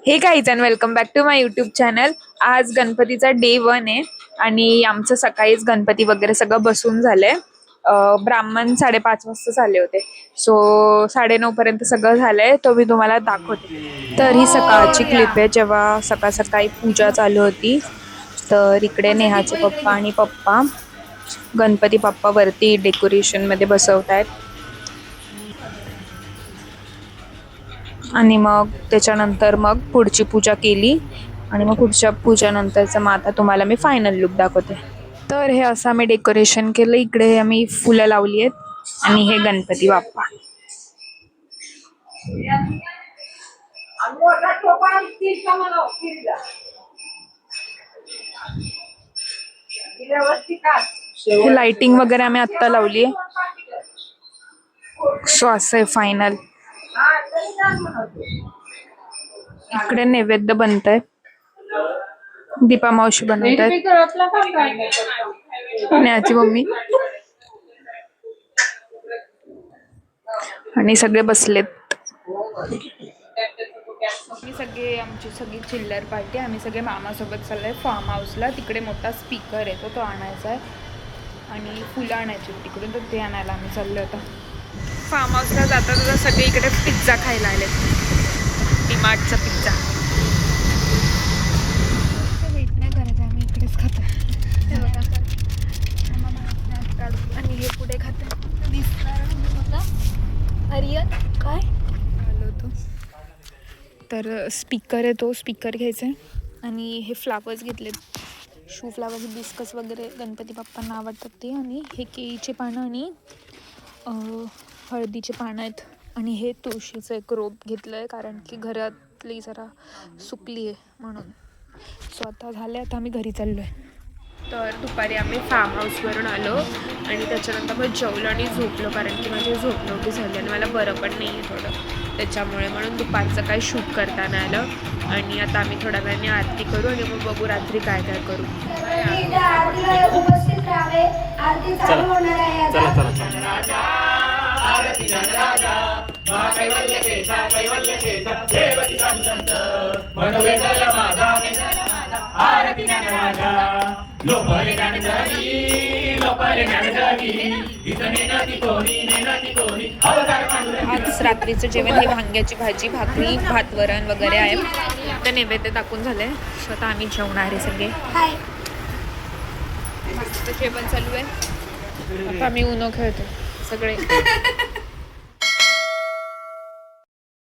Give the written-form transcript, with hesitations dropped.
हे guys and welcome back to my YouTube channel. आज गणपतीचा डे 1 आहे आणि आमचं सकाळीच गणपती वगैरे सगळं बसून झालंय. ब्राह्मण 5:30 वाजता झाले होते. सो 9:30 पर्यंत सगळं झालंय, तो मी तुम्हाला दाखवते. तर ही सकाळची क्लिप आहे जेव्हा सकाळ सकाळी पूजा चालू होती. तर इकडे नेहाचे पप्पा आणि पप्पा गणपती बाप्पा वरती डेकोरेशन मध्ये बसवतायत. आणि मग त्याच्यानंतर मग पुढची पूजा केली आणि मग पुढच्या पूजानंतरचं मग आता तुम्हाला मी फायनल लुक दाखवते. तर हे असं आम्ही डेकोरेशन केलं. इकडे आम्ही फुलं लावली आहेत आणि हे गणपती बाप्पा. हे लाइटिंग वगैरे आम्ही आत्ता लावली आहे. सो असं आहे फायनल. इकडे नैवेद्य बनतंय. दीपा मावशी बनवतात आणि आजी मम्मी आणि सगळे बसलेत. मी सगळे आमची सगळी चिल्लर पार्टी आम्ही सगळे मामासोबत चाललोय फार्म हाऊसला. तिकडे मोठा स्पीकर येतो तो आणायचा आहे आणि फुलं आणायची तिकडून, तर ते आणायला आम्ही चाललो होतो. फार्म हाऊसला जाता जाता सगळे इकडे पिझ्झा खायला आले. डीमार्टचा पिझ्झा. वेट नाही करायचं, आम्ही इकडेच खातो. आणि हे पुढे खाते आर्यन काय आलो होतो. तर स्पीकर आहे, तो स्पीकर घ्यायचा आहे आणि हे फ्लावर्स घेतलेत. शू फ्लावर्स, बिस्कस वगैरे गणपती बाप्पांना आवडतात ते. आणि हे केळीचे पानं आणि हळदीचे पानं आहेत. आणि हे तुळशीचं एक रोप घेतलं आहे कारण की घरातली जरा सुकली आहे म्हणून. सो आता झाले, आता आम्ही घरी चाललो आहे. तर दुपारी आम्ही फार्म हाऊसवरून आलो आणि त्याच्यानंतर मग जेवलो आणि झोपलो कारण की माझी झोप नव्हती झाली आणि मला बरं पण नाही आहे थोडं त्याच्यामुळे, म्हणून दुपारचं काही शूट करता नाही आलं. आणि आता आम्ही थोड्या वेळाने आरती करू आणि मग बघू रात्री काय काय करू. आज रात्रीचं जेवण हे वांग्याची भाजी, भाकरी, भात, वरण वगैरे आहे. तर नैवेद्य दाखवून झालंय. स्वतः आम्ही जेवणार आहे सगळे. मस्त जेवण चालू आहे. आता आम्ही उनो खेळतो सगळे.